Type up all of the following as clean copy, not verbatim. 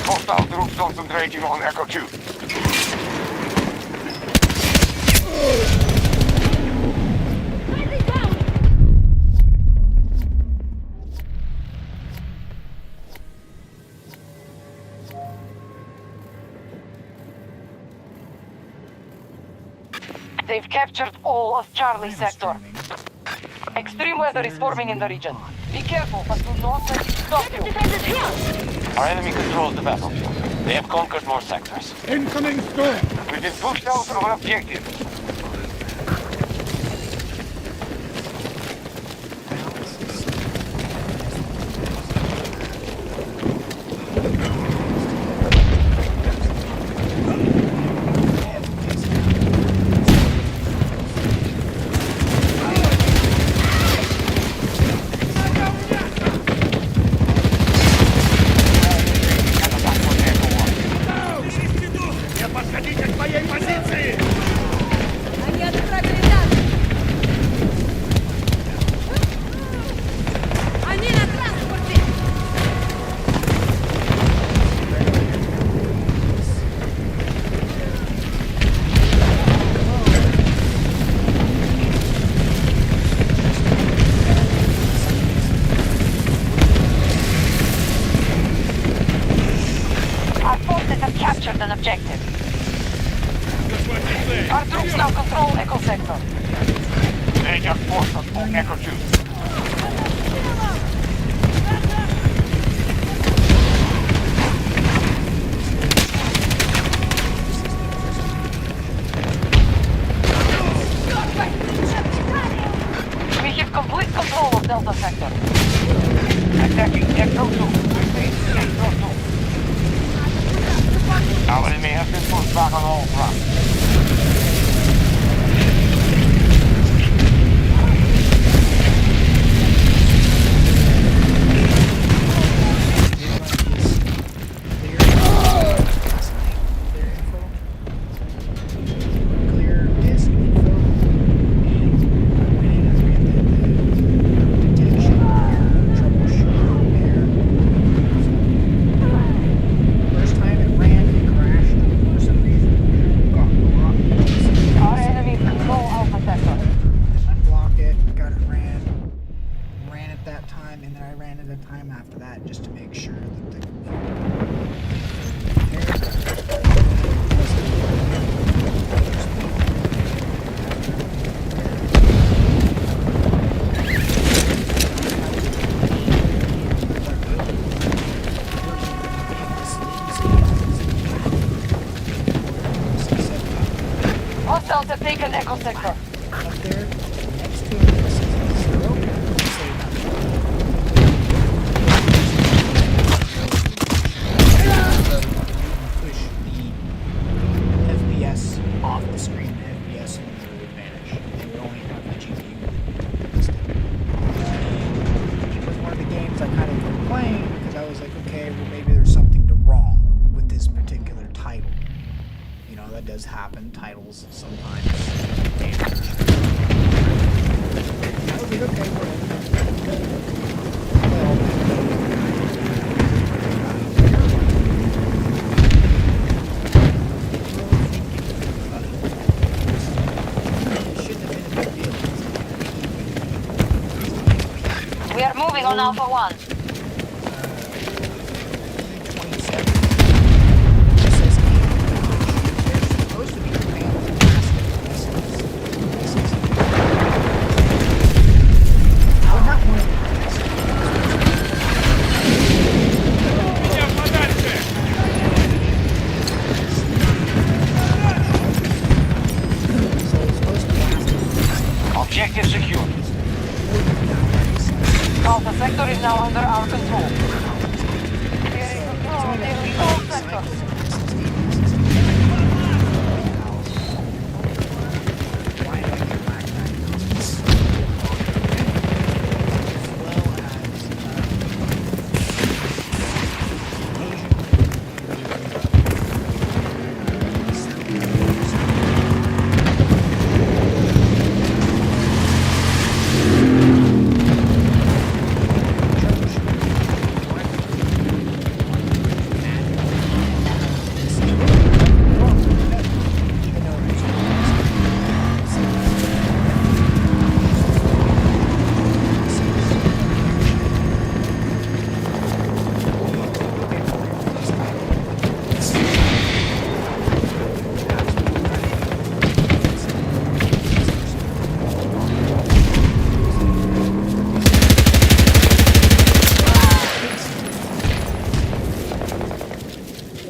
Hostile troops concentrating on Echo 2. They've captured all of Charlie sector. Extreme weather is forming in the region. Be careful, but do not let it stop you. Our enemy controls the battlefield. They have conquered more sectors. Incoming storm! We've been pushed out of our objective. Они отправили нас! Они на транспорте! Our forces have captured an objective. Our troops now control Echo sector. They have forced us on Echo 2. We have complete control of Delta sector. Attacking Echo 2. Echo 2. Our enemy has been pushed back on all fronts. Clear disk info. Detection, troubleshoot, repair. First time it ran and crashed for some reason. Got blocked. Our enemies control Alpha sector. Unblock it, got it ran at that time, and then I ran at a time after that just to make sure that the Hostiles have taken Echo sector. up there next to it it says 0. Say push the FPS off the screen, the FPS would vanish. They would only have the GPU listed. It was one of the games I kind of quit playing because I was like, okay, well maybe there's something wrong with this particular title. You know, that does happen. Titles sometimes damage. I was like, okay, We are moving on Alpha 1. 27. This says there's supposed to be fantastic missiles. Well, not one of so it's supposed to last Objective secure. Alpha sector is now under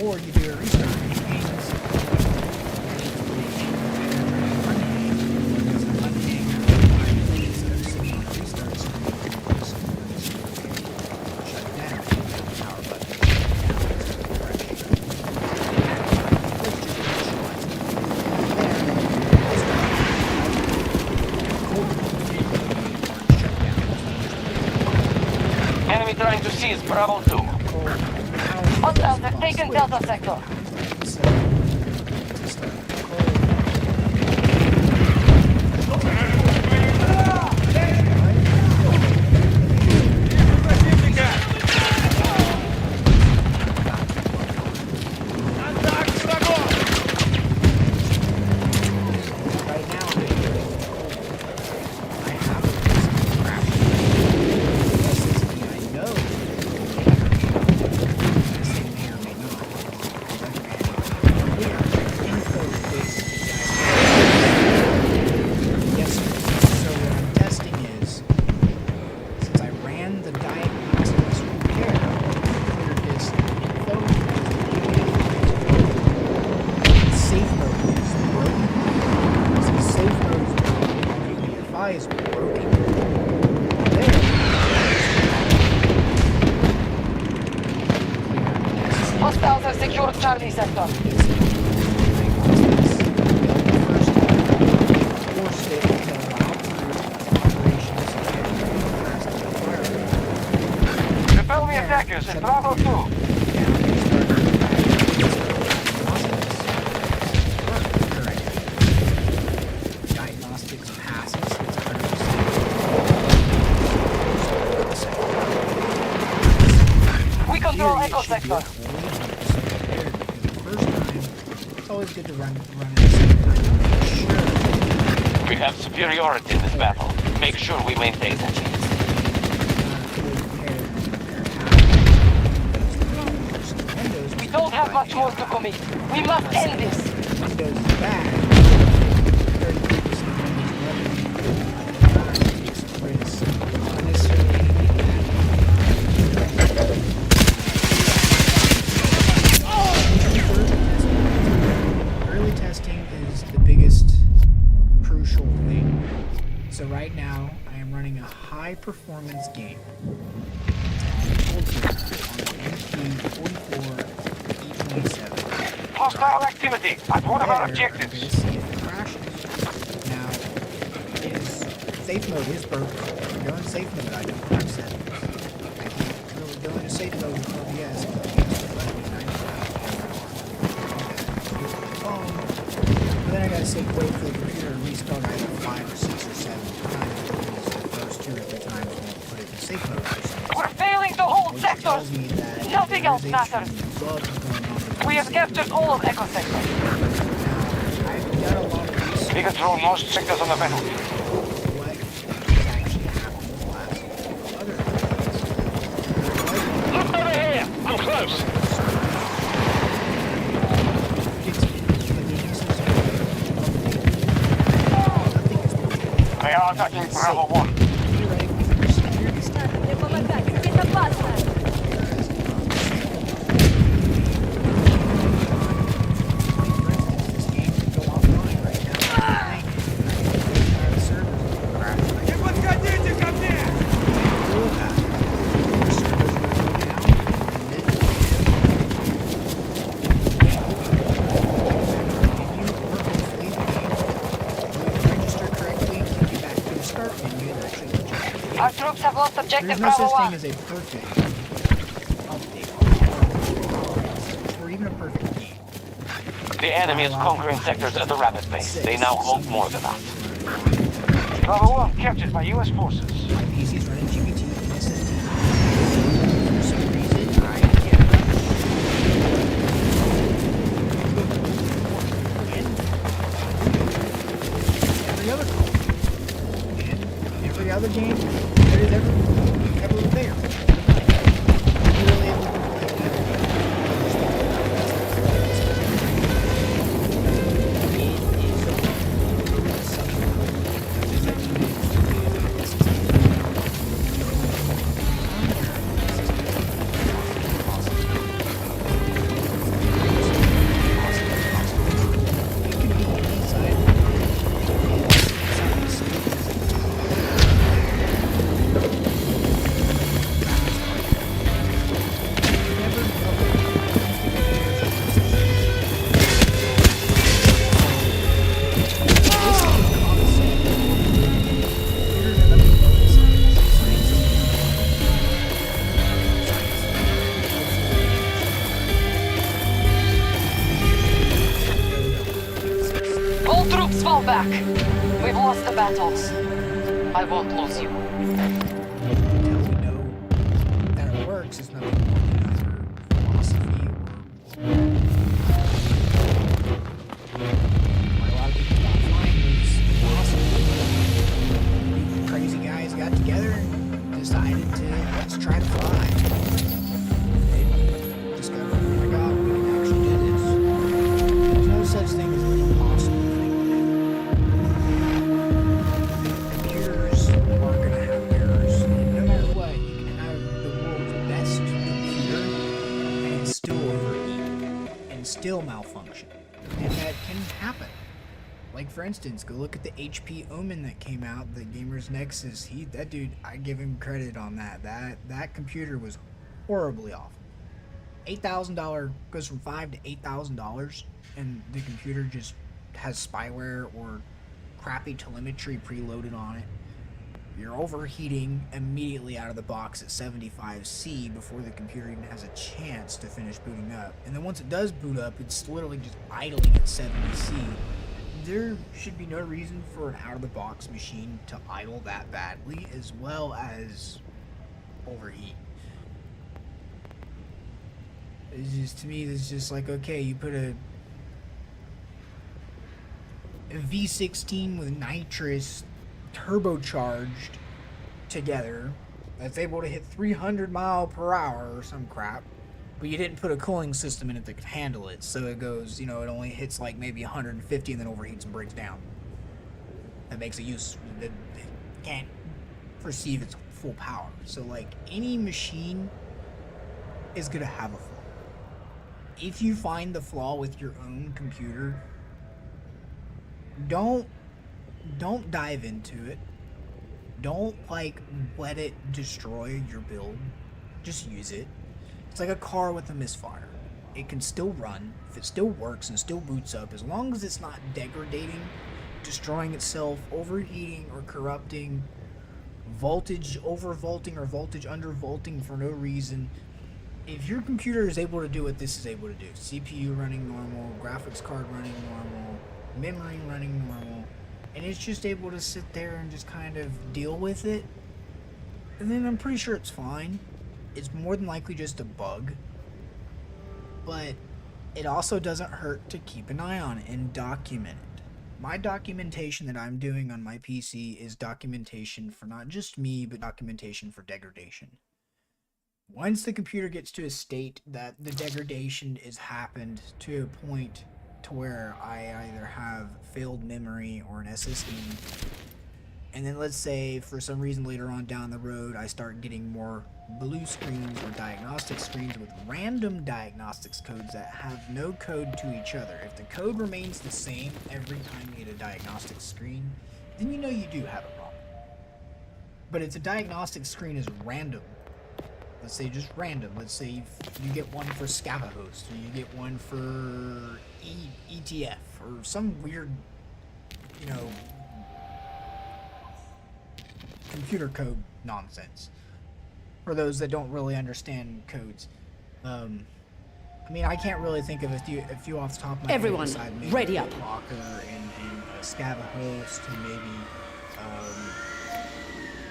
or you do a restart. Enemy trying to seize Bravo 2. Hostiles have taken Delta Sector. Is broken. Hostiles have secured Charlie Sector. Repel the attackers in Bravo 2. Diagnostics passes. We control Echo Sector. It's always good to run at the same time. Sure. We have superiority in this battle. Make sure we maintain that. We don't have much more to commit. We must end this. Windows back. 30% early testing is the biggest crucial thing. So right now, I am running a high performance game. On MP44 E27. Hostile activity at one of our objectives. Now, safe mode is broken. Go in safe mode, I don't have settings. I can't really go into safe mode with OBS. But then I gotta say, wait for the computer to restart either 5 or 6 or 7 times. The first 2 or 3 times won't put it in safe mode. We're failing to hold Which sectors. tells me that Nothing else there is a matters. bug going on with We have the captured all of Echo Sector. Now, I've got a lot of research. We control most sectors on the battlefield. What has actually happened in the last other things. Look over here! I'm close! They are attacking Bravo 1. State помогать, здесь опасно. Our troops have lost objective There's no Bravo such 1. thing as a perfect update. Or even a perfect game. The enemy is conquering sectors at a rapid pace. They now hold more than us. Bravo 1 captured by U.S. forces. My PC's running GPT and SSD. For some reason, I can't. Every other call. And every other game, there is ever there. You're really able to play back. We've lost the battles. I won't lose you. Until we know that it works, it's nothing more than either philosophy or why a lot of people thought flying was impossible. These crazy guys got together and decided to let's try to fly. They discovered, oh my god, we can actually do this. There's no such thing as an impossible thing to do. Computers are going to have errors. And no matter what, you can have the world's best computer and it's still overheat and still malfunction. And that can happen. Like for instance, go look at the HP Omen that came out, the Gamers Nexus. That dude, I give him credit on that. That computer was horribly off. $8,000 goes from $5,000 to $8,000, and the computer just has spyware or crappy telemetry preloaded on it. You're overheating immediately out of the box at 75C before the computer even has a chance to finish booting up. And then once it does boot up, it's literally just idling at 70C. There should be no reason for an out-of-the-box machine to idle that badly, as well as overheat. It's just, to me, it's just like, okay, you put a V16 with nitrous turbocharged together that's able to hit 300 mile per hour or some crap, but you didn't put a cooling system in it that could handle it, so it goes, you know, it only hits like maybe 150 and then overheats and breaks down. That makes it it can't perceive its full power. So like any machine is gonna have a flaw. If you find the flaw with your own computer, don't dive into it. Don't like let it destroy your build. Just use it. It's like a car with a misfire. It can still run, if it still works and still boots up, as long as it's not degrading, destroying itself, overheating or corrupting, voltage overvolting or voltage undervolting for no reason. If your computer is able to do what this is able to do, CPU running normal, graphics card running normal, memory running normal, and it's just able to sit there and just kind of deal with it, and then I'm pretty sure it's fine. It's more than likely just a bug, but it also doesn't hurt to keep an eye on it and document it. My documentation that I'm doing on my PC is documentation for not just me, but documentation for degradation. Once the computer gets to a state that the degradation is happened to a point to where I either have failed memory or an SSD, and then let's say for some reason later on down the road I start getting more blue screens or diagnostic screens with random diagnostics codes that have no code to each other. If the code remains the same every time you get a diagnostic screen, then you know you do have a problem. But if the diagnostic screen is random, let's say just random, let's say you get one for ScavaHost, or you get one for ETF, or some weird, you know, computer code nonsense, for those that don't really understand codes. I mean, I can't really think of a few off the top of my head. Everyone, ready up. Locker and ScavaHost, and maybe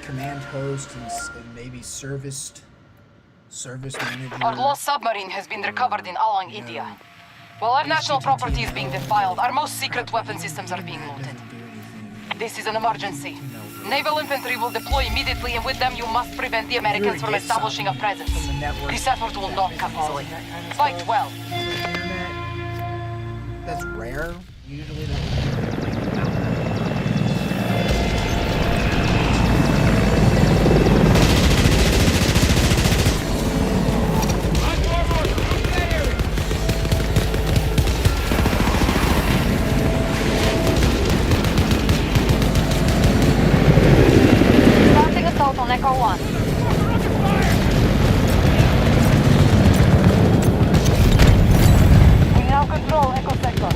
Command Host, and maybe Service Manager. Our lost submarine has been recovered in Alang, India. While our national property is being defiled, our most secret weapon systems are being looted. This is an emergency. Naval infantry will deploy immediately, and with them you must prevent the Americans from establishing a presence. This effort will not come easily. Fight well. That's rare. Usually that. On Echo 1. We now control Echo Sector.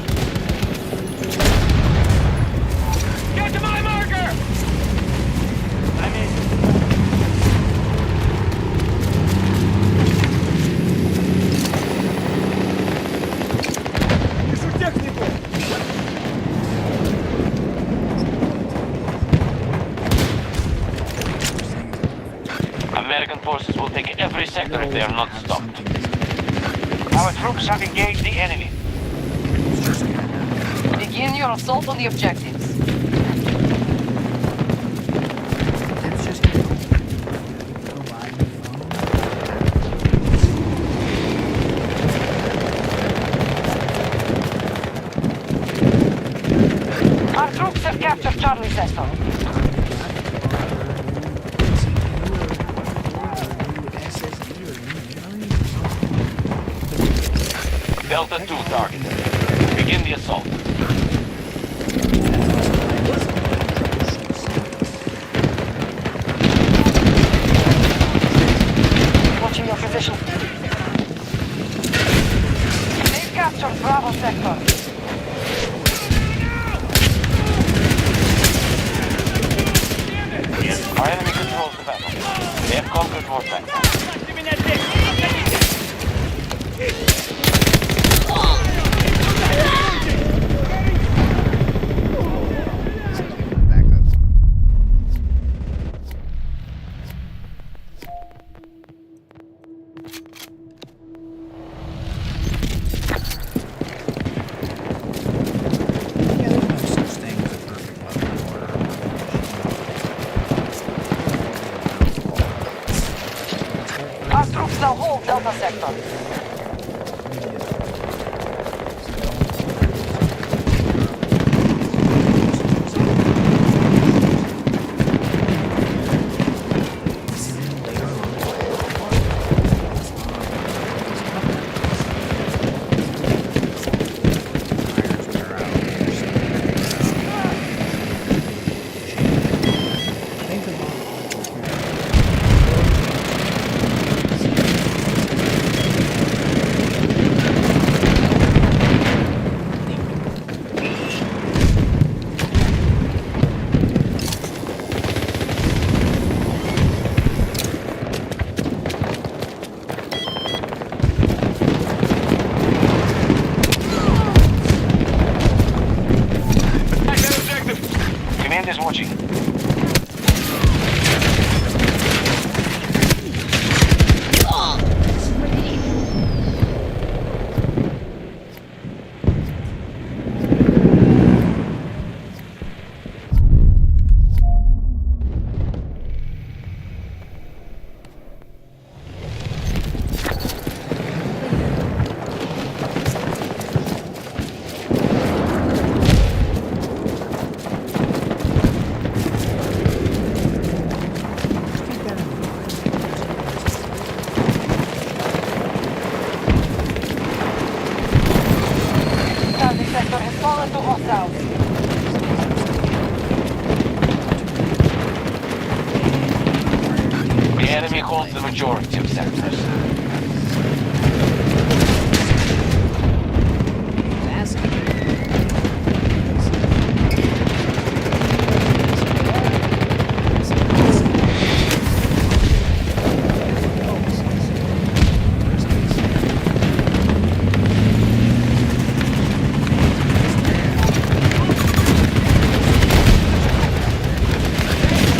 faster if they are not have stopped. something. Our troops have engaged the enemy. Begin your assault on the objectives. It's just gonna go by my phone. Our troops have captured Charlie Sector. Delta 2 targeted. Begin the assault. Watching your position. They've captured Bravo Sector. Our enemy controls the battle. They have conquered more sectors. Back up. Yeah, there's no such thing as a perfect weapon Our troops now hold Delta Sector. Command is watching. Charlie Sector has fallen to hostiles. The enemy holds the majority of sectors.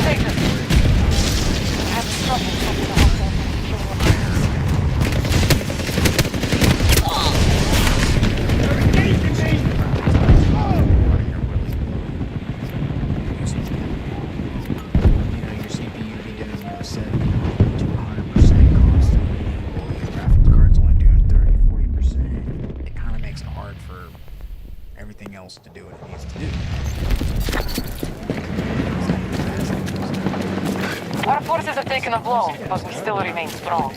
Take this. I have struggled with the hostile. Your CPU be doing 70 to 100% constantly. Your graphics card's only doing 30-40%. It kind of makes it hard for everything else to do what it needs to do. Our forces have taken a blow, but we still remain strong.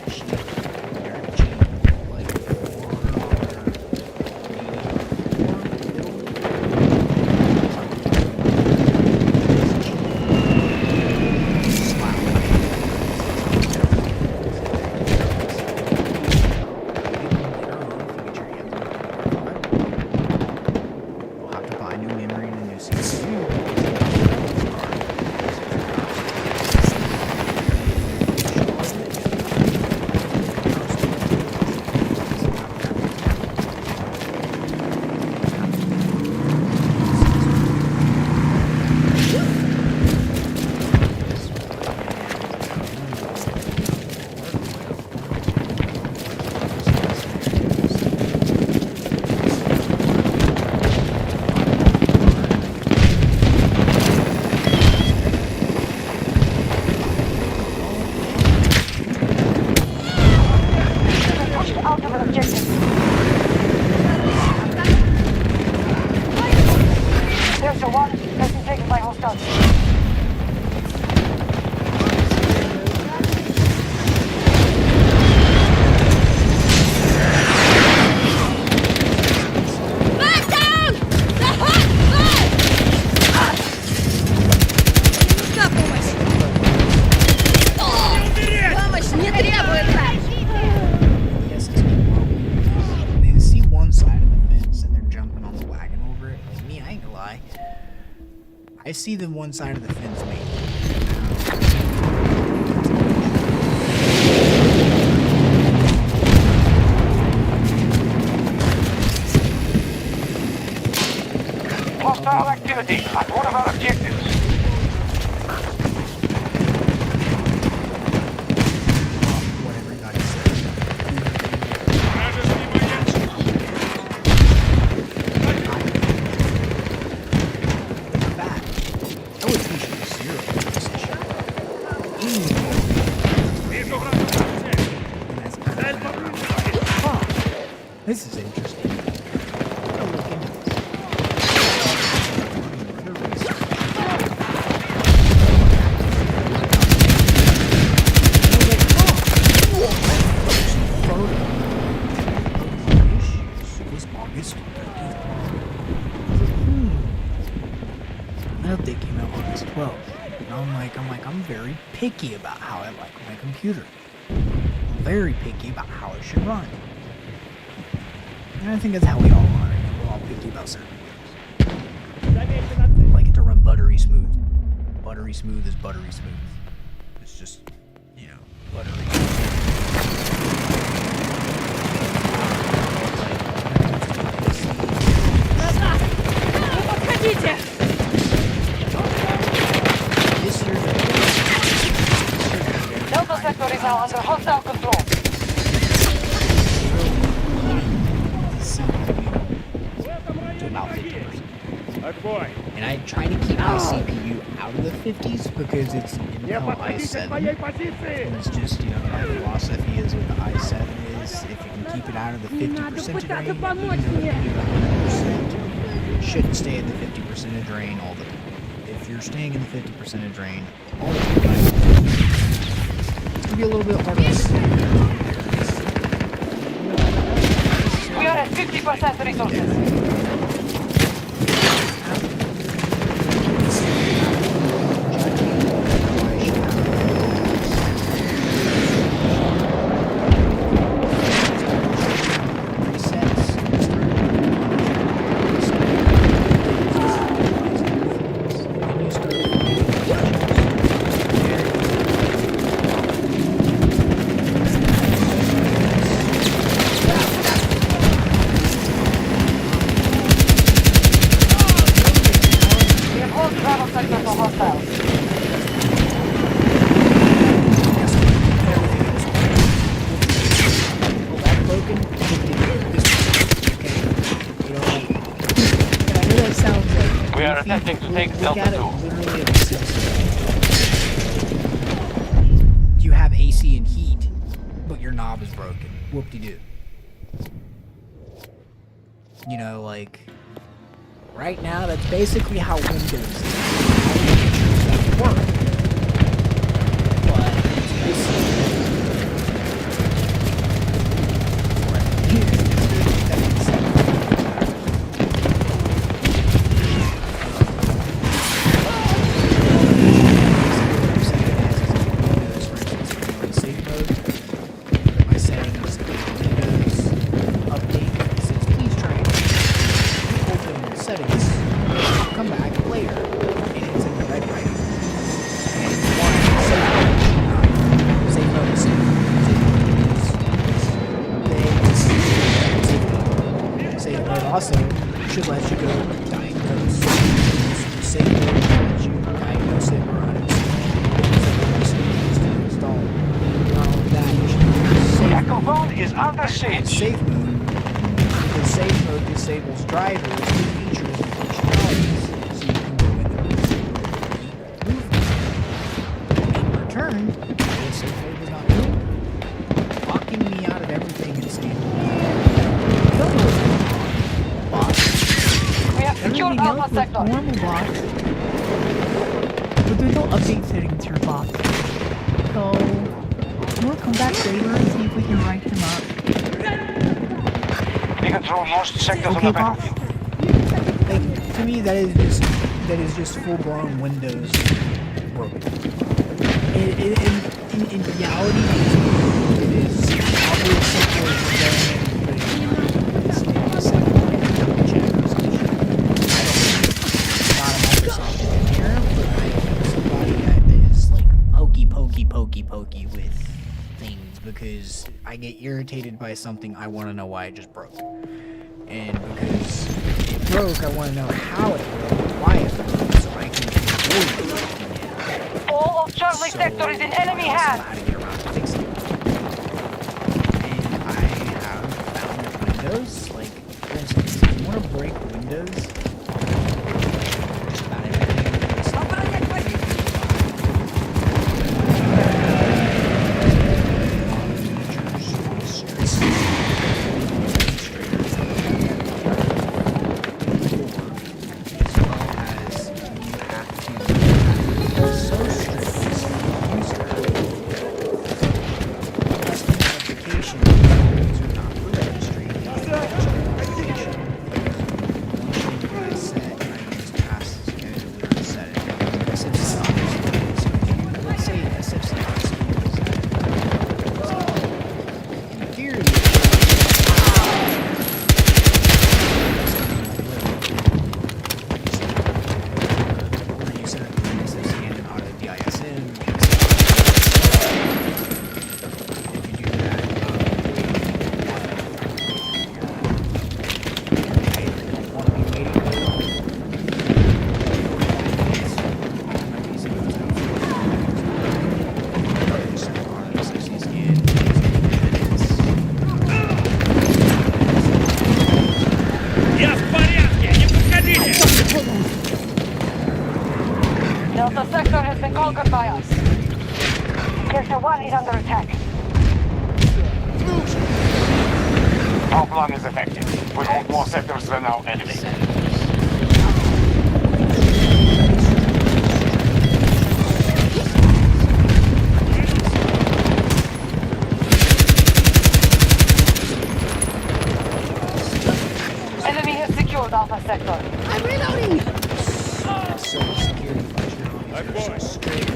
We'll have to buy new memory and a new CPU. I see the one side of the fence maybe. Hostile activity at one of our objectives. Whatever you gotta say. Back. I would teach you zero position. Huh. This is interesting. I'll look into this. Was August 30th. That update came out August 12th. And I'm very picky about how I like my computer. I'm very picky about how it should run. And I think that's how we all are. We're all picky about certain things. I like it to run buttery smooth. Buttery smooth is buttery smooth. It's just, you know, buttery. Подходите! This year's Delta sector is now under hostile control. to about 50%. And I try to keep my CPU out of the 50s because it's Intel i7. And it's just, you know, my philosophy is with the i7 is if you can keep it out of the 50% range, even though you do 100%, it shouldn't stay at the 50% range all the time. If you're staying in the 50% range all the time, it's going to be a little bit harder to see. We are at 50% resources. We have closed travel sector for hostiles. We are attempting to take Delta 2. You have AC and heat, but your knob is broken. Whoop-de-doo. You know, like, right now, that's basically how Windows work. But it's basically... Also, should let you go diagnose. Save mode will let you diagnose it or install. Not only that, you should save Echo Phone is under siege. save mode. The save mode disables drivers, new features, and functionalities, so you can go in there and move them. In return, the save mode does not move, locking me out of everything in save mode. We have secured Alpha sector. Normal box, but there's no update settings to your box. So we'll come back later and see if we can rank them up. We control most sectors on Okay, the boss. battlefield. Like, to me, that is just full-blown Windows broken. In reality, it is probably as simple as going and putting this check or something. Not a Microsoft engineer, get irritated by something, I want to know why it just broke. And because it broke, I want to know how it broke, why it broke, so I can avoid breaking it. All of Charlie Sector is in enemy hands. How to get around to fixing it. And I have found that Windows, like, for instance, if you want to break Windows, just about everything. Stop it! Delta Sector has been conquered by us. Sector 1 is under attack. Our plan is effective. We hold more sectors than our enemy. Enemy has secured Alpha Sector. I'm reloading! So security feature so strict.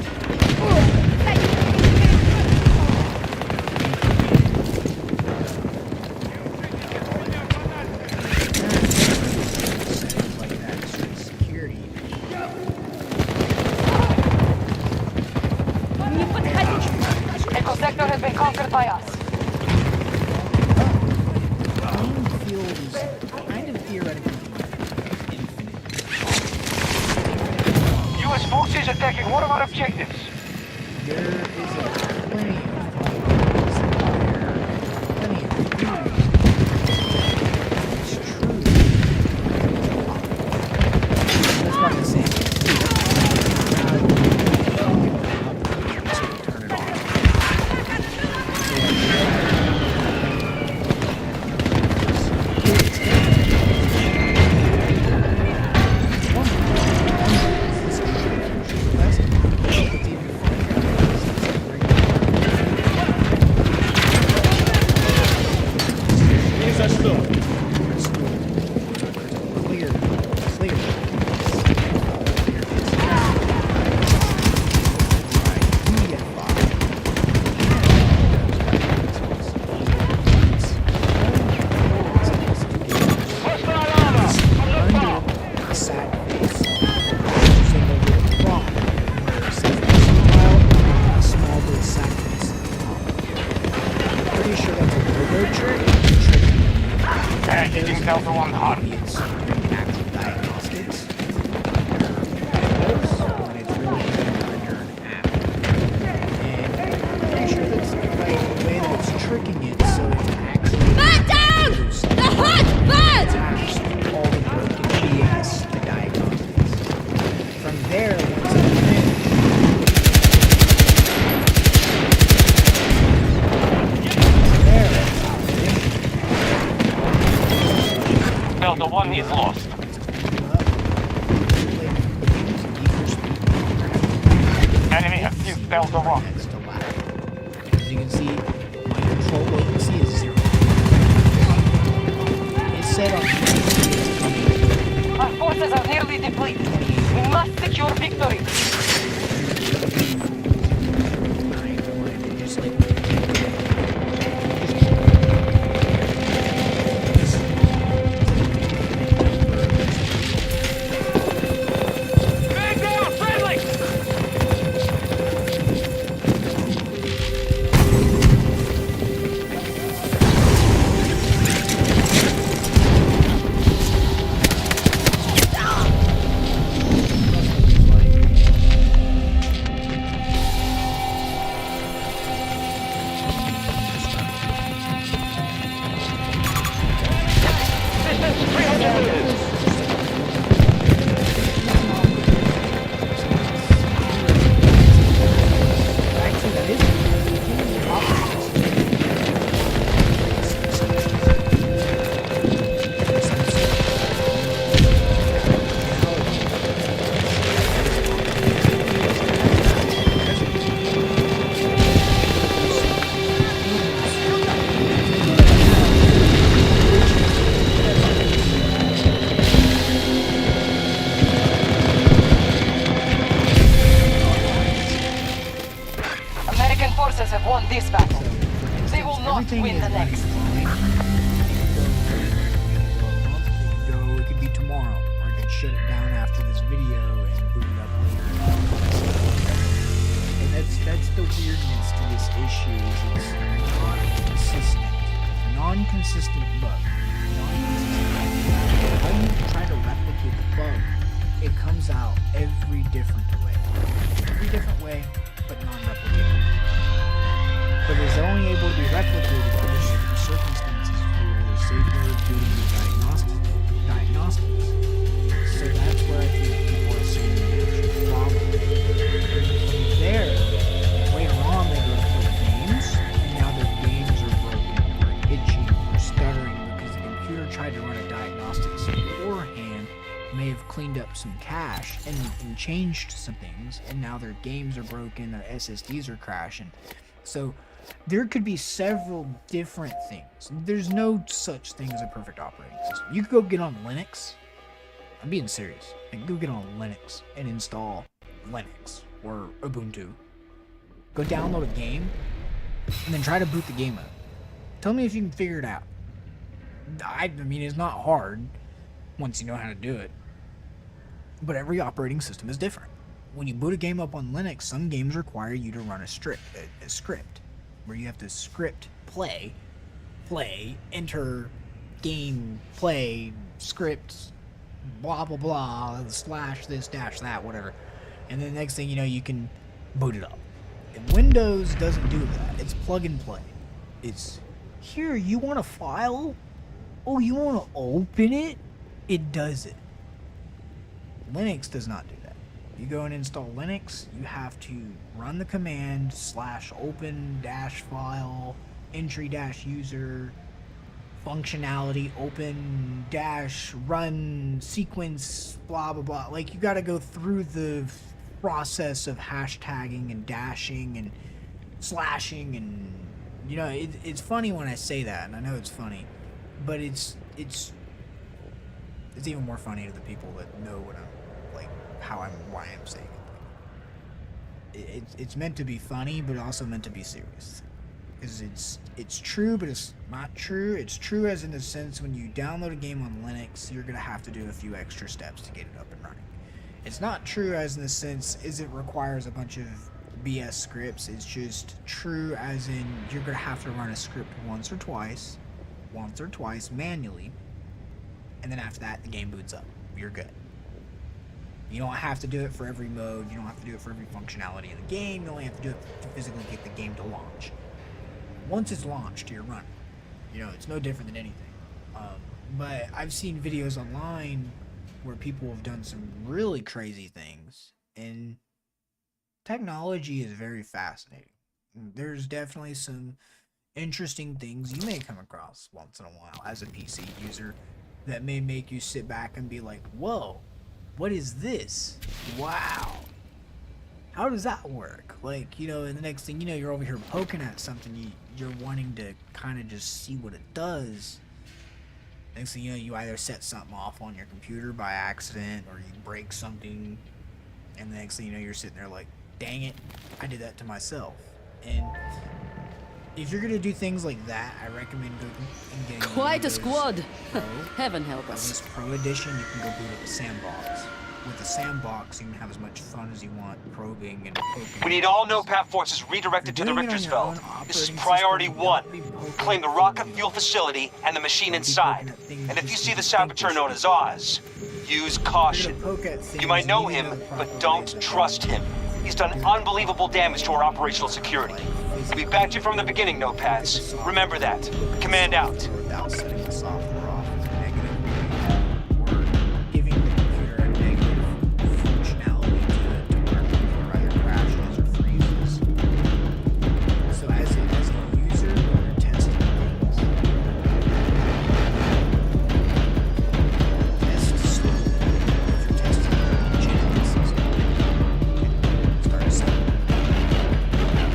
Settings like that, strict security. Echo Sector has been conquered by us. Playing field is kind of theoretically infinite. U.S. forces attacking one of our objectives. There is plenty of problems there, plenty of theories. It's true. That's what I'm saying. Turn it off. Hitting Delta 1 hard. It's actual diagnostics. When it's really under an app. And I'm pretty sure that's like the way that it's tricking it so it actually Man down! The hot bird! attached all the broken BS to diagnostics. From there, once it's finished, Delta 1 is lost. Enemy has seized Delta 1. As you can see, my control latency is 0. It's set on Our forces are nearly depleted. We must secure victory. just like won't win the next. It could be tomorrow, or I could shut it down after this video and boot it up later. And that's the weirdness to this issue, is it's not consistent. Non-consistent bug. When you try to replicate the bug, it comes out every different way. Every different way, but non-replicable. But it's only able to be replicated under certain circumstances for safe mode doing the diagnostics. So that's where I think people are seeing the actual problem. From there, later on they go for games, and now their games are broken, or itchy, or stuttering because the computer tried to run a diagnostics beforehand, may have cleaned up some cache and changed some things, and now their games are broken, their SSDs are crashing. So there could be several different things. There's no such thing as a perfect operating system. You could go get on Linux. I'm being serious. Like, go get on Linux and install Linux or Ubuntu. Go download a game and then try to boot the game up. Tell me if you can figure it out. I mean, it's not hard once you know how to do it. But every operating system is different. When you boot a game up on Linux, some games require you to run a script, where you have to script play, enter, game, play, script, blah blah blah, slash this, dash that, whatever. And then the next thing you know, you can boot it up. And Windows doesn't do that. It's plug and play. It's, here, you want a file? Oh, you want to open it? It does it. Linux does not do that. You go and install Linux, you have to run the command /open -file entry-user functionality open -run sequence blah blah blah. Like, you got to go through the process of hashtagging and dashing and slashing, and you know, it's funny when I say that, and I know it's funny, but it's even more funny to the people that know what I'm like, why I'm saying it. It's meant to be funny, but also meant to be serious. Because it's true, but it's not true. It's true as in the sense, when you download a game on Linux, you're gonna have to do a few extra steps to get it up and running. It's not true as in the sense is it requires a bunch of BS scripts. It's just true as in you're gonna have to run a script once or twice manually, and then after that the game boots up. You're good. You don't have to do it for every mode. You don't have to do it for every functionality in the game. You only have to do it to physically get the game to launch. Once it's launched, you're running. You know, it's no different than anything. But I've seen videos online where people have done some really crazy things, and technology is very fascinating. There's definitely some interesting things you may come across once in a while as a PC user that may make you sit back and be like, whoa, what is this? Wow. How does that work? Like, you know, and the next thing you know, you're over here poking at something, you're wanting to kind of just see what it does. Next thing you know, you either set something off on your computer by accident, or you break something, and the next thing you know, you're sitting there like, dang it, I did that to myself. And if you're gonna do things like that, I recommend going and getting Quite a squad. Pro. Heaven help Windows us. Pro Edition, you can go boot up a sandbox. With the sandbox, you can have as much fun as you want probing and poking. We need all NOPAT forces redirected to the Richtersveld. This is priority 1. Claim the rocket fuel facility and the machine inside. And if you see the saboteur known as Oz, use caution. You might know him, but don't trust him. He's done unbelievable damage to our operational security. We backed you from the beginning, NOPATs. Remember that. Command out. Without setting the software off as negative, or giving the computer a negative functionality to work, or either crashes or freezes. So as a user, you're testing things. Test slow. If you're testing legitimate system, start setting.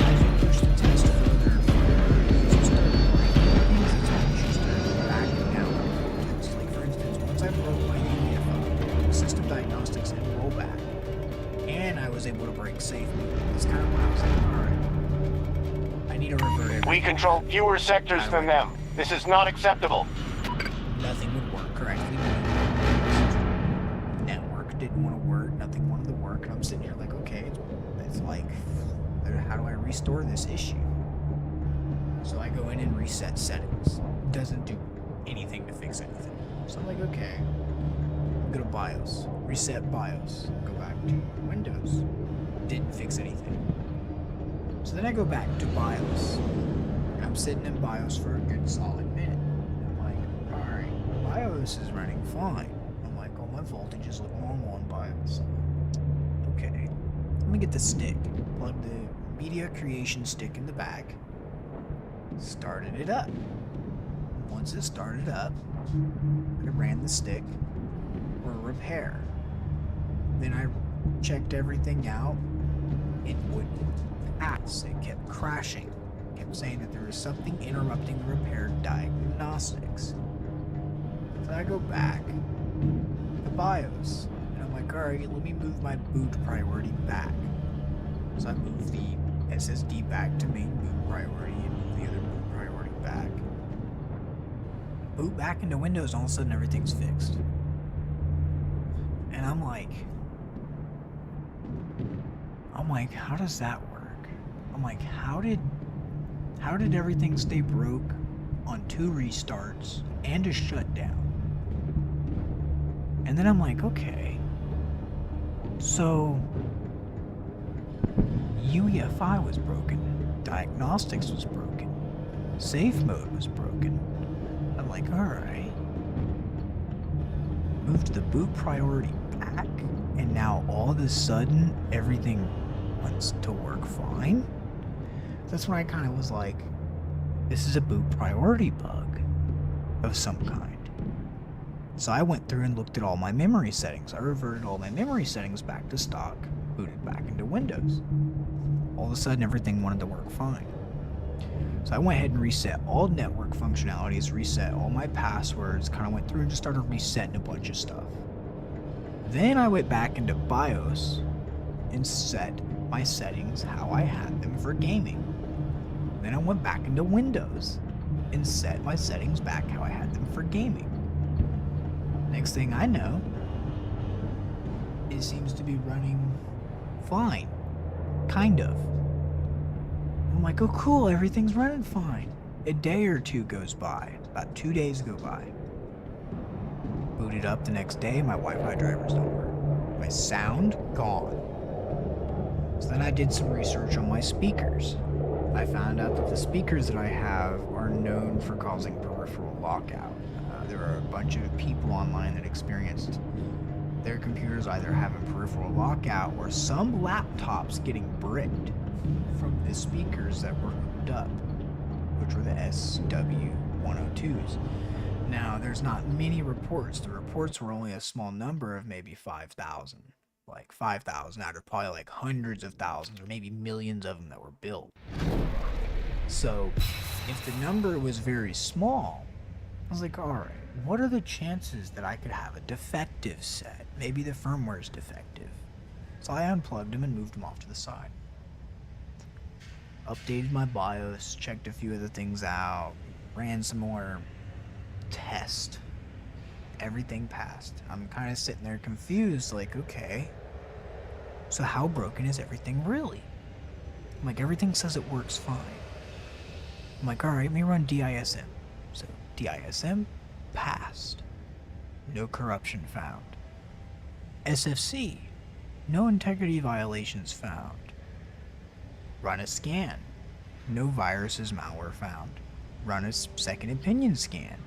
As you push the test further and further, you start backing down. Like, for instance, once I broke my UEFO, system diagnostics and rollback, and I was able to break safe mode, it's kind of when I was like, alright, I need to revert everything. We control fewer sectors than them. This is not acceptable. Nothing would work correctly. Network didn't want to work. Nothing wanted to work. And I'm sitting here like, okay, it's like, how do I restore this issue? So I go in and reset settings. Doesn't do anything to fix anything. So I'm like, okay, go to BIOS, reset BIOS, go back to Windows. Didn't fix anything. So then I go back to BIOS. And I'm sitting in BIOS for a good solid minute. And I'm like, alright, BIOS is running fine. I'm like, oh, my voltages look normal on BIOS. Okay, let me get the stick. Plug the media creation stick in the back. Started it up. Once it started up, I ran the stick for repair. Then I checked everything out. It wouldn't pass. It kept crashing. It kept saying that there was something interrupting the repair diagnostics. So I go back to BIOS. And I'm like, alright, let me move my boot priority back. So I move the SSD back to main boot priority and move the other boot priority back. Boot back into Windows, all of a sudden everything's fixed. And I'm like, how does that work? I'm like, how did everything stay broke on 2 restarts and a shutdown? And then I'm like, okay, so UEFI was broken, diagnostics was broken, safe mode was broken. I'm like, alright. Moved the boot priority back, and now all of a sudden everything wants to work fine? That's when I kind of was like, this is a boot priority bug of some kind. So I went through and looked at all my memory settings. I reverted all my memory settings back to stock, booted back into Windows. All of a sudden everything wanted to work fine. So I went ahead and reset all network functionalities, reset all my passwords, kind of went through and just started resetting a bunch of stuff. Then I went back into BIOS and set my settings how I had them for gaming. Then I went back into Windows and set my settings back how I had them for gaming. Next thing I know, it seems to be running fine. Kind of. I'm like, oh cool, everything's running fine. A day or two goes by. About 2 days go by. Booted up the next day, my Wi-Fi drivers don't work. My sound, gone. So then I did some research on my speakers. I found out that the speakers that I have are known for causing peripheral lockout. There are a bunch of people online that experienced their computers either having peripheral lockout or some laptops getting bricked from the speakers that were hooked up, which were the SW102s. Now, there's not many reports. The reports were only a small number of maybe 5,000. Like 5,000 out of probably like hundreds of thousands or maybe millions of them that were built. So, if the number was very small, I was like, alright, what are the chances that I could have a defective set? Maybe the firmware's defective. So I unplugged them and moved them off to the side. Updated my BIOS, checked a few of the things out, ran some more tests. Everything passed. I'm kind of sitting there confused, like, okay, so how broken is everything really? I'm like, everything says it works fine. I'm like, alright, let me run DISM. So, DISM passed. No corruption found. SFC, no integrity violations found. Run a scan. No viruses, malware found. Run a second opinion scan.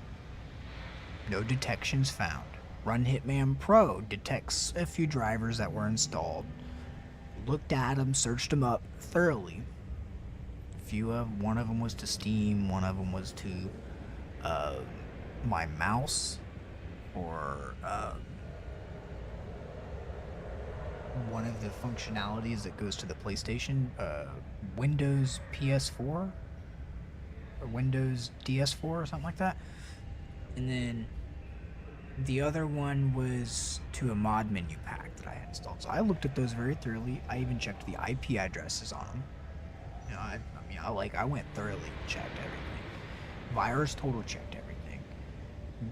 No detections found. Run Hitman Pro, detects a few drivers that were installed. Looked at them, searched them up thoroughly. One of them was to Steam, one of them was to my mouse, or one of the functionalities that goes to the PlayStation, Windows PS4, or Windows DS4 or something like that. And then the other one was to a mod menu pack that I had installed. So I looked at those very thoroughly. I even checked the IP addresses on them. You know, I mean, I went thoroughly, checked everything. Virus total, checked everything.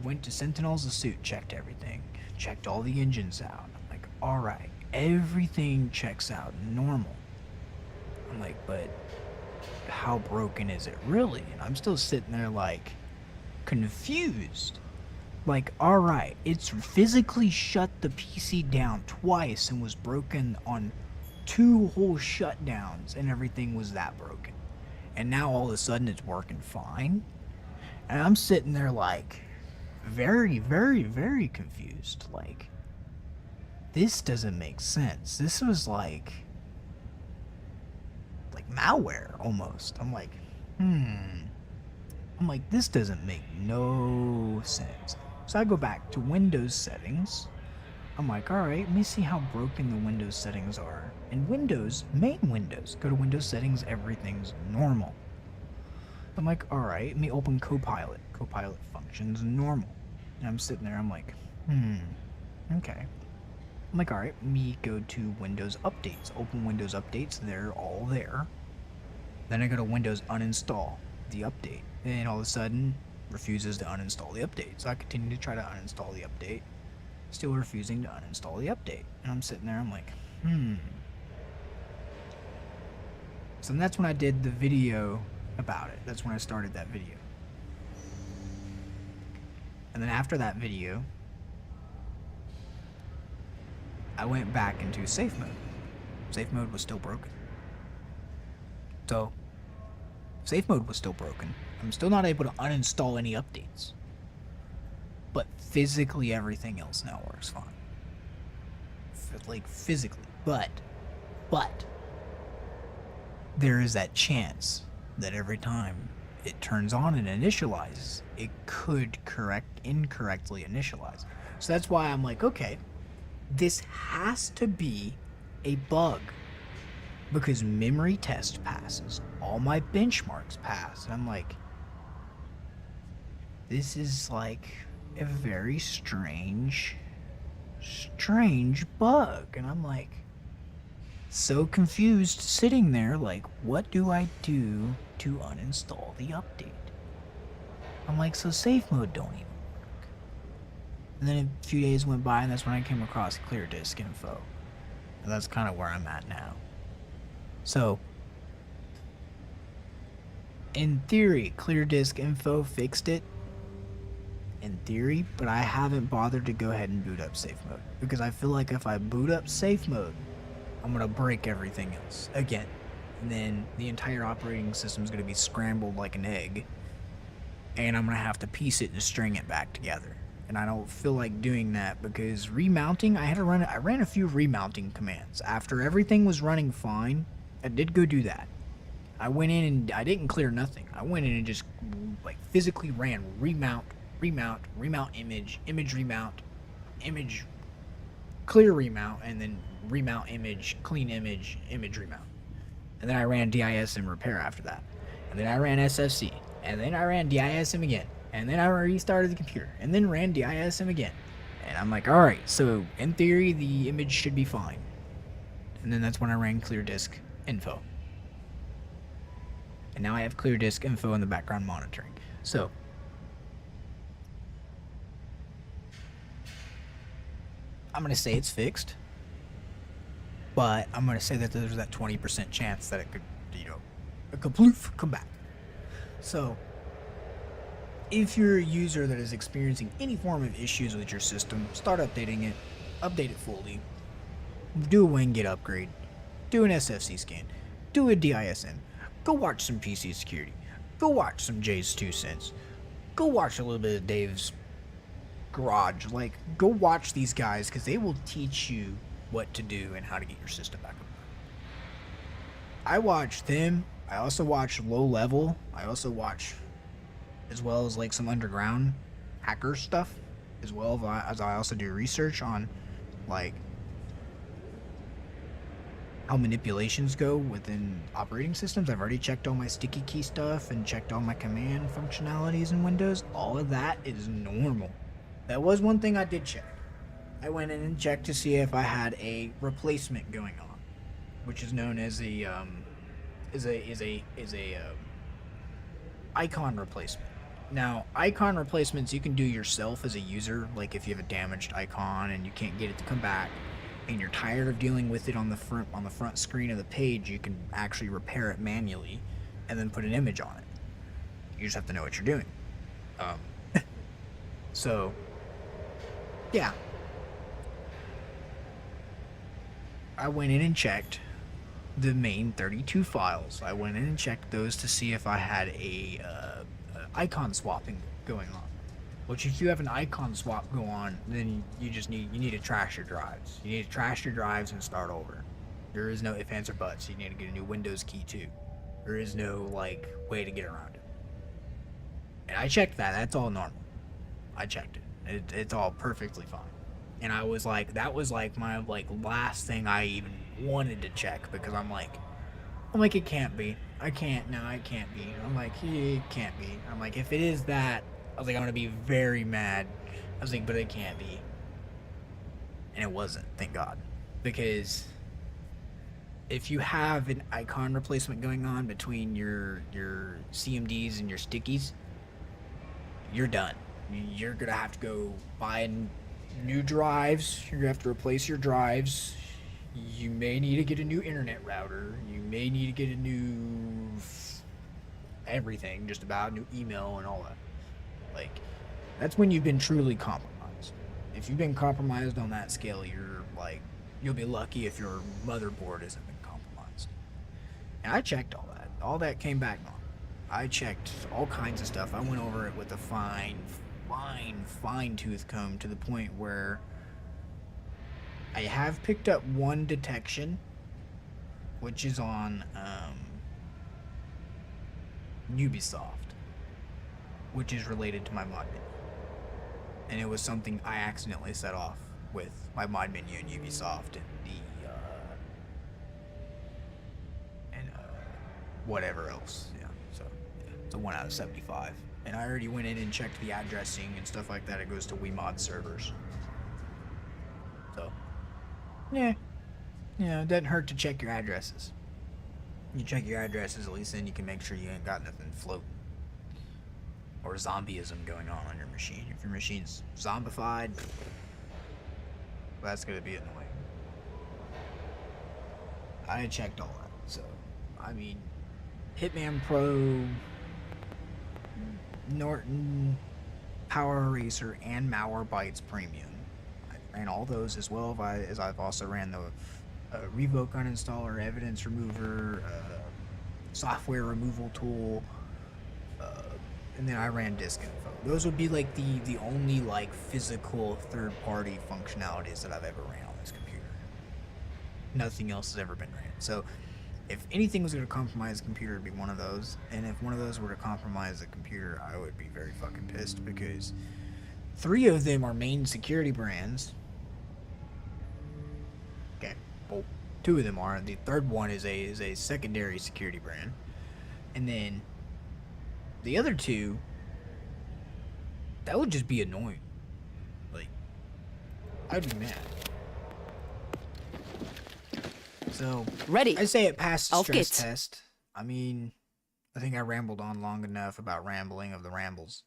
Went to Sentinels of Suit, checked everything. Checked all the engines out. I'm like, alright, everything checks out normal. I'm like, but how broken is it really? And I'm still sitting there like, confused. Like, alright, it's physically shut the PC down twice and was broken on 2 whole shutdowns, and everything was that broken. And now all of a sudden it's working fine? And I'm sitting there like, very, very, very confused. Like, this doesn't make sense. This was like malware almost. I'm like, I'm like, this doesn't make no sense. So I go back to Windows settings. I'm like, alright, let me see how broken the Windows settings are. In Windows, main Windows, go to Windows settings, everything's normal. I'm like, alright, let me open Copilot. Copilot functions normal. And I'm sitting there, I'm like, okay. I'm like, alright, let me go to Windows Updates. Open Windows Updates, they're all there. Then I go to Windows Uninstall the update. And all of a sudden, refuses to uninstall the update. So I continue to try to uninstall the update. Still refusing to uninstall the update. And I'm sitting there, I'm like, So that's when I did the video about it. That's when I started that video. And then after that video, I went back into safe mode. Safe mode was still broken. So, safe mode was still broken. I'm still not able to uninstall any updates. But physically everything else now works fine. Like, physically. But, there is that chance that every time it turns on and initializes, it could incorrectly initialize. So that's why I'm like, okay, this has to be a bug. Because memory test passes, all my benchmarks pass, and I'm like, this is like a very strange bug. And I'm like, so confused, sitting there like, what do I do to uninstall the update? I'm like, so safe mode don't even work. And then a few days went by, and that's when I came across Clear Disk Info. And that's kind of where I'm at now. So, in theory, Clear Disk Info fixed it. In theory, but I haven't bothered to go ahead and boot up safe mode. Because I feel like if I boot up safe mode, I'm going to break everything else again. And then the entire operating system is going to be scrambled like an egg. And I'm going to have to piece it and string it back together. And I don't feel like doing that because remounting, I ran a few remounting commands. After everything was running fine, I did go do that. I went in and I didn't clear nothing. I went in and just like physically ran remount, image, remount, image, clear remount, and then remount image, clean image, remount. And then I ran DISM repair after that. And then I ran SFC. And then I ran DISM again. And then I restarted the computer. And then ran DISM again. And I'm like, alright, so in theory the image should be fine. And then that's when I ran Clear Disk Info. And now I have Clear Disk Info in the background monitoring. So, I'm going to say it's fixed. But I'm going to say that there's that 20% chance that it could, it could poof, come back. So, if you're a user that is experiencing any form of issues with your system, start updating it, update it fully, do a WinGet upgrade, do an SFC scan, do a DISM, go watch some PC security, go watch some Jay's 2 cents, go watch a little bit of Dave's Garage, like, go watch these guys, because they will teach you what to do and how to get your system back up. I watch them, I also watch Low Level, I also watch, as well as like some underground hacker stuff, as well as I also do research on like how manipulations go within operating systems. I've already checked all my sticky key stuff and checked all my command functionalities in Windows. All of that is normal. That was one thing I did check. I went in and checked to see if I had a replacement going on, which is known as a is a icon replacement. Now, icon replacements you can do yourself as a user, like if you have a damaged icon and you can't get it to come back, and you're tired of dealing with it on the front screen of the page, you can actually repair it manually, and then put an image on it. You just have to know what you're doing. So, yeah. I went in and checked the main 32 files. I went in and checked those to see if I had a icon swapping going on. Which, if you have an icon swap go on, then you need to trash your drives. You need to trash your drives and start over. There is no ifs, ands, or buts. You need to get a new Windows key too. There is no like way to get around it. And I checked that. That's all normal. I checked it. It's all perfectly fine. And I was like, that was like my like last thing I even wanted to check, because I'm like, it can't be. It can't be. I'm like, it can't be. I'm like, if it is that, I was like, I'm gonna be very mad. I was like, but it can't be. And it wasn't, thank God. Because if you have an icon replacement going on between your CMDs and your stickies, you're done. You're gonna have to go buy new drives. You're gonna have to replace your drives. You may need to get a new internet router. You may need to get a new everything, just about new email and all that. Like, that's when you've been truly compromised. If you've been compromised on that scale, you're like, you'll be lucky if your motherboard hasn't been compromised. And I checked all that. All that came back on. I checked all kinds of stuff. I went over it with a fine-tooth comb, to the point where I have picked up one detection, which is on Ubisoft, which is related to my mod menu. And it was something I accidentally set off with my mod menu in Ubisoft and whatever else. Yeah, so it's a 1 out of 75. And I already went in and checked the addressing and stuff like that. It goes to WeMod servers. So, yeah, it doesn't hurt to check your addresses. You check your addresses, at least then you can make sure you ain't got nothing floating or zombieism going on your machine. If your machine's zombified, that's gonna be annoying. I checked all that, so I mean, Hitman Pro, Norton, Power Eraser, and Malwarebytes Premium. I ran all those, as well as I've also ran the Revoke Uninstaller, Evidence Remover, Software Removal Tool, and then I ran Disk Info. Those would be like the only like physical third-party functionalities that I've ever ran on this computer. Nothing else has ever been ran. So if anything was going to compromise the computer, it'd be one of those. And if one of those were to compromise the computer, I would be very fucking pissed, because 3 of them are main security brands. Okay, well, 2 of them are. The third one is a secondary security brand. And then the other 2, that would just be annoying. Like, I'd be mad. So, Ready. I say it passed the Auf stress geht's. test. I mean, I think I rambled on long enough about rambling of the rambles.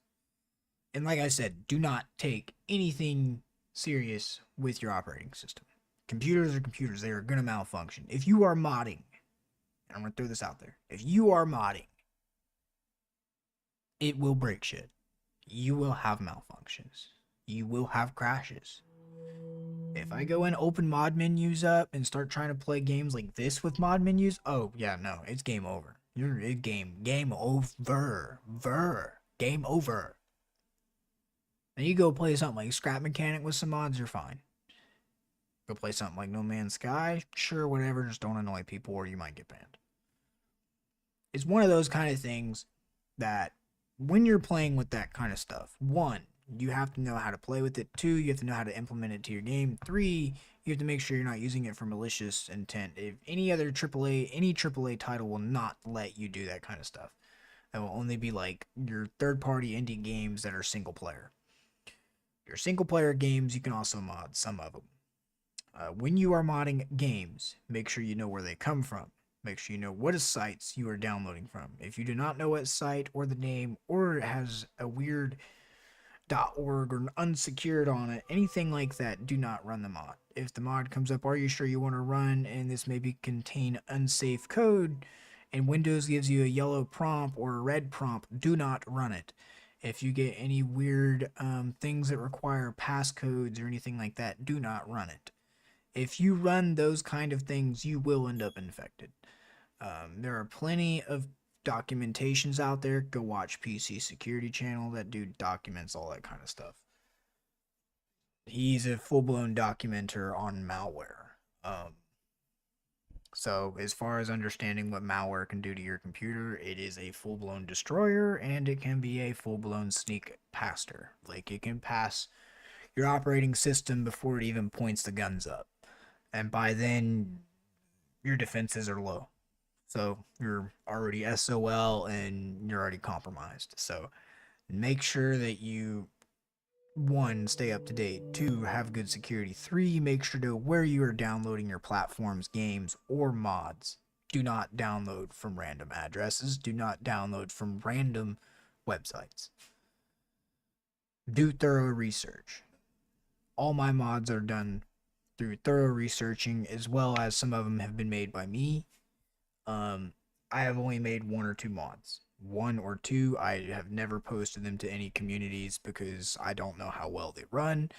And like I said, do not take anything serious with your operating system. Computers are computers. They are going to malfunction. If you are modding, and I'm going to throw this out there, if you are modding, it will break shit. You will have malfunctions. You will have crashes. If I go and open mod menus up and start trying to play games like this with mod menus, oh yeah, no, it's game over. Game over. Game over. And you go play something like Scrap Mechanic with some mods, you're fine. Go play something like No Man's Sky, sure, whatever, just don't annoy people or you might get banned. It's one of those kind of things that when you're playing with that kind of stuff, 1, you have to know how to play with it. 2, you have to know how to implement it to your game. 3, you have to make sure you're not using it for malicious intent. If any AAA title will not let you do that kind of stuff. That will only be like your third-party indie games that are single-player. Your single-player games, you can also mod some of them. When you are modding games, make sure you know where they come from. Make sure you know what sites you are downloading from. If you do not know what site or the name, or it has a weird .org or unsecured on it, anything like that, do not run the mod. If the mod comes up, are you sure you want to run, and this maybe contain unsafe code, and Windows gives you a yellow prompt or a red prompt, do not run it. If you get any weird things that require passcodes or anything like that, do not run it. If you run those kind of things, you will end up infected. There are plenty of documentations out there. Go watch PC Security Channel. That dude documents all that kind of stuff. He's a full-blown documenter on malware. So as far as understanding what malware can do to your computer, it is a full-blown destroyer, and it can be a full-blown sneak passer. Like, it can pass your operating system before it even points the guns up. And by then, your defenses are low. So you're already SOL and you're already compromised. So make sure that you, 1, stay up to date, 2, have good security, 3, make sure to know where you are downloading your platforms, games, or mods. Do not download from random addresses. Do not download from random websites. Do thorough research. All my mods are done through thorough researching, as well as some of them have been made by me. I have only made 1 or 2 mods. 1 or 2, I have never posted them to any communities because I don't know how well they run.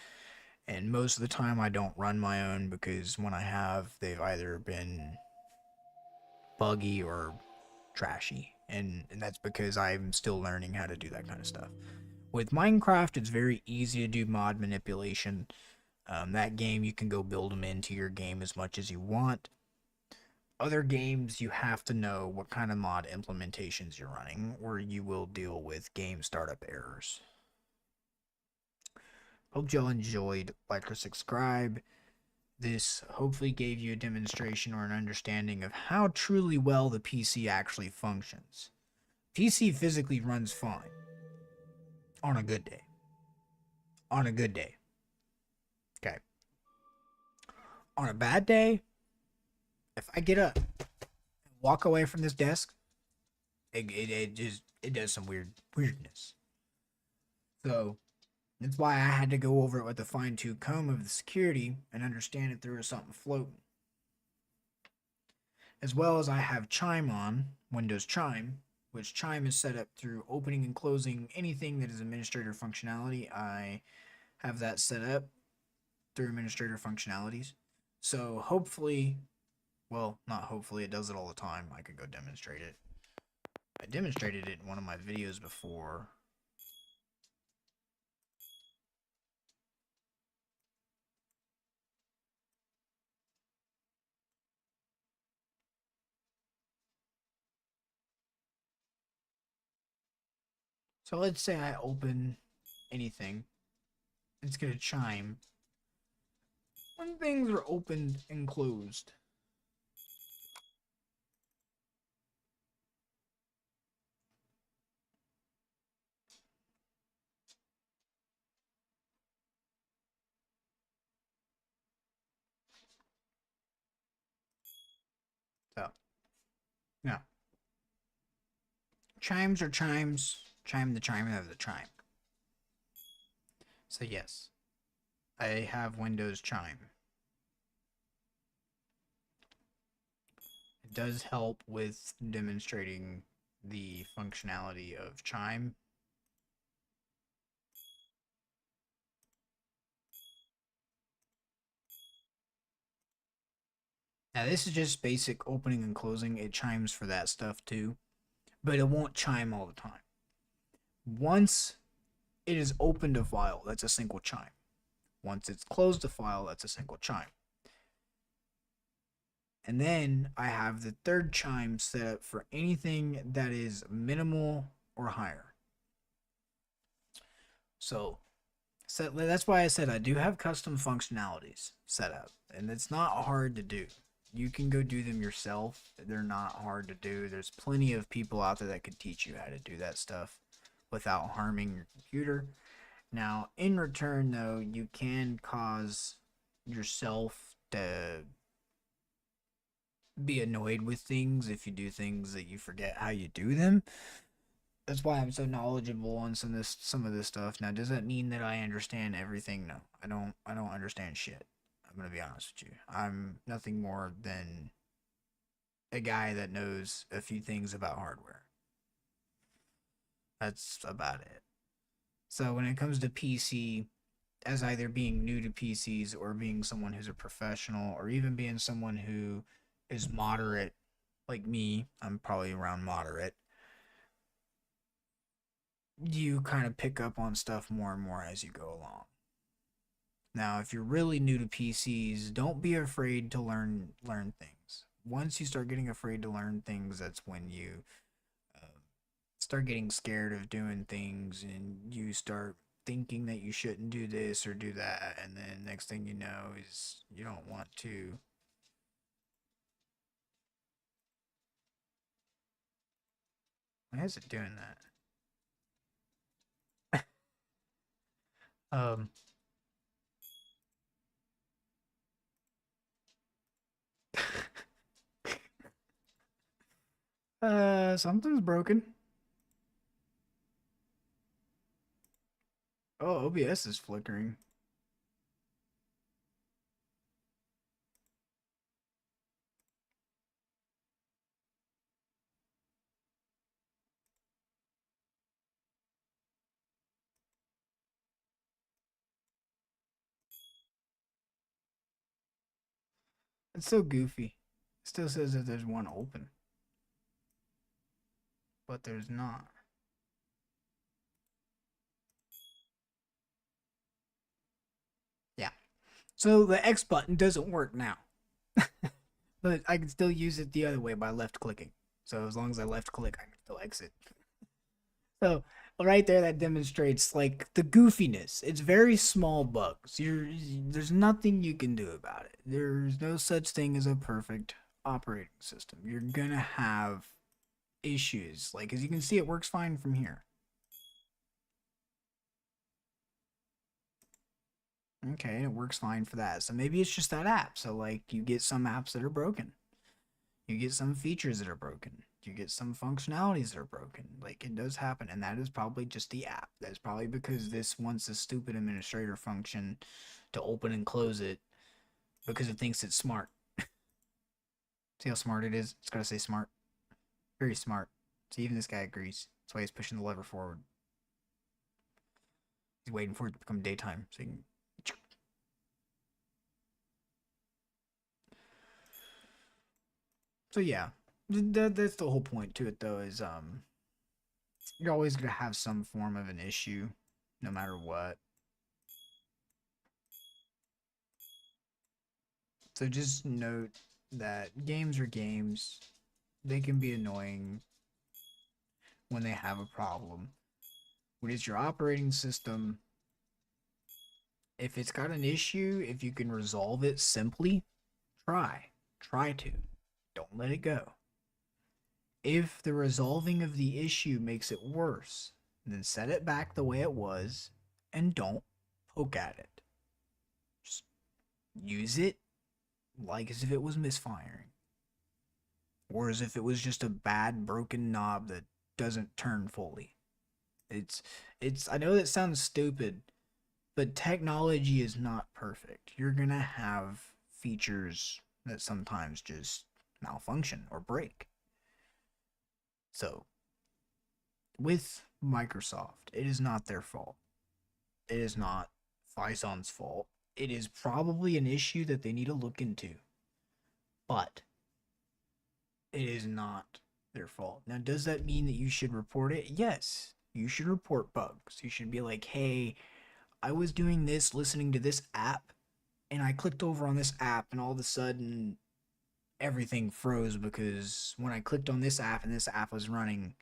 And most of the time I don't run my own because when I have, they've either been buggy or trashy. And that's because I'm still learning how to do that kind of stuff. With Minecraft, it's very easy to do mod manipulation. That game, you can go build them into your game as much as you want. Other games, you have to know what kind of mod implementations you're running, or you will deal with game startup errors. Hope y'all enjoyed. Like or subscribe. This hopefully gave you a demonstration or an understanding of how truly well the PC actually functions. PC physically runs fine. On a good day. On a good day. Okay. On a bad day, if I get up and walk away from this desk, it does some weirdness. So that's why I had to go over it with a fine-tooth comb of the security and understand if there was something floating. As well as I have Chime on, Windows Chime, which Chime is set up through opening and closing anything that is administrator functionality. I have that set up through administrator functionalities. So hopefully, well, not hopefully, it does it all the time. I could go demonstrate it. I demonstrated it in one of my videos before. So let's say I open anything. It's going to chime when things are opened and closed. So, now, chimes are chimes. Chime the chime of the chime. So yes, I have Windows Chime. It does help with demonstrating the functionality of Chime. Now this is just basic opening and closing. It chimes for that stuff too, but it won't chime all the time. Once it is opened a file, that's a single chime. Once it's closed a file, that's a single chime. And then I have the third chime set up for anything that is minimal or higher. So that's why I said I do have custom functionalities set up, and it's not hard to do. You can go do them yourself. They're not hard to do. There's plenty of people out there that could teach you how to do that stuff without harming your computer. Now, in return, though, you can cause yourself to be annoyed with things if you do things that you forget how you do them. That's why I'm so knowledgeable on some of this stuff. Now, does that mean that I understand everything? No, I don't understand shit. I'm gonna be honest with you. I'm nothing more than a guy that knows a few things about hardware. That's about it. So when it comes to PC, as either being new to PCs or being someone who's a professional or even being someone who is moderate like me, I'm probably around moderate, you kind of pick up on stuff more and more as you go along. Now, if you're really new to PCs, don't be afraid to learn things. Once you start getting afraid to learn things, that's when you start getting scared of doing things and you start thinking that you shouldn't do this or do that, and then next thing you know is you don't want to. Why is it doing that? Something's broken. Oh, OBS is flickering. It's so goofy. It still says that there's one open, but there's not. Yeah. So the X button doesn't work now. But I can still use it the other way by left clicking. So as long as I left click, I can still exit. So right there, that demonstrates like the goofiness. It's very small bugs. There's nothing you can do about it. There's no such thing as a perfect operating system. You're gonna have issues. Like, as you can see, it works fine from here. Okay, it works fine for that. So maybe it's just that app. So like, you get some apps that are broken. You get some features that are broken. You get some functionalities that are broken. Like, it does happen, and that is probably just the app. That's probably because this wants a stupid administrator function to open and close it because it thinks it's smart. See how smart it is? It's gotta say smart. Very smart. See, even this guy agrees. That's why he's pushing the lever forward. He's waiting for it to become daytime so he can... So yeah, that's the whole point to it, though, is you're always gonna have some form of an issue, no matter what. So just note that games are games. They can be annoying when they have a problem. When it's your operating system, if it's got an issue, if you can resolve it simply, try to. Don't let it go. If the resolving of the issue makes it worse, then set it back the way it was and don't poke at it. Just use it like as if it was misfiring. Or as if it was just a bad broken knob that doesn't turn fully. I know that sounds stupid, but technology is not perfect. You're gonna have features that sometimes just malfunction or break. So, with Microsoft, it is not their fault. It is not Physon's fault. It is probably an issue that they need to look into. But it is not their fault. Now, does that mean that you should report it? Yes, you should report bugs. You should be like, hey, I was doing this, listening to this app, and I clicked over on this app, and all of a sudden everything froze because when I clicked on this app and this app was running,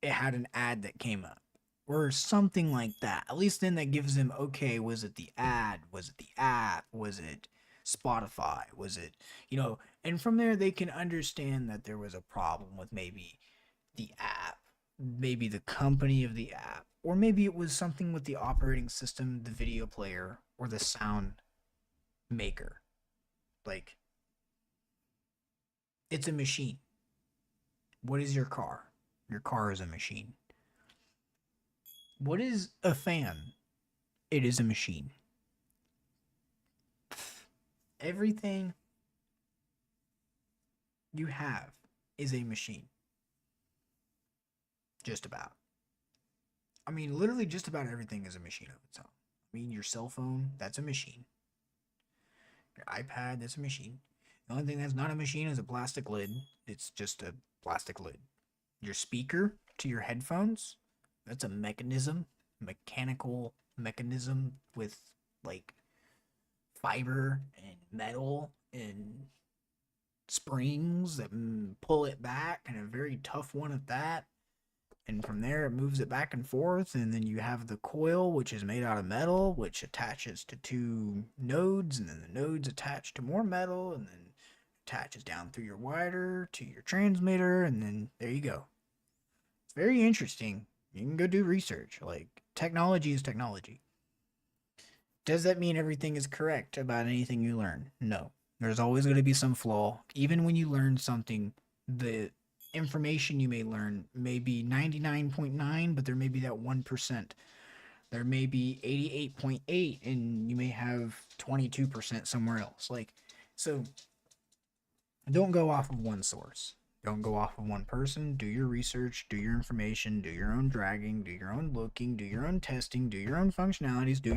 it had an ad that came up or something like that. At least then that gives them, okay, was it the ad? Was it the app? Was it Spotify? Was it, and from there they can understand that there was a problem with maybe the app, maybe the company of the app, or maybe it was something with the operating system, the video player, or the sound maker. Like, It's a machine. What is your car? Your car is a machine. What is a fan? It is a machine. Everything you have is a machine. Just about. I mean, literally just about everything is a machine of its own. I mean, your cell phone, that's a machine. Your iPad, that's a machine. The only thing that's not a machine is a plastic lid. It's just a plastic lid. Your speaker to your headphones, that's a mechanical mechanism with like fiber and metal and springs that pull it back, and a very tough one at that. And from there it moves it back and forth, and then you have the coil, which is made out of metal, which attaches to two nodes, and then the nodes attach to more metal, and then attaches down through your wire to your transmitter, and then there you go. It's very interesting. You can go do research. Like, technology is technology. Does that mean everything is correct about anything you learn? No. There's always going to be some flaw. Even when you learn something, the information you may learn may be 99.9, but there may be that 1%. There may be 88.8, and you may have 22% somewhere else. Like, so don't go off of one source. Don't go off of one person. Do your research, do your information, do your own dragging, do your own looking, do your own testing, do your own functionalities, do your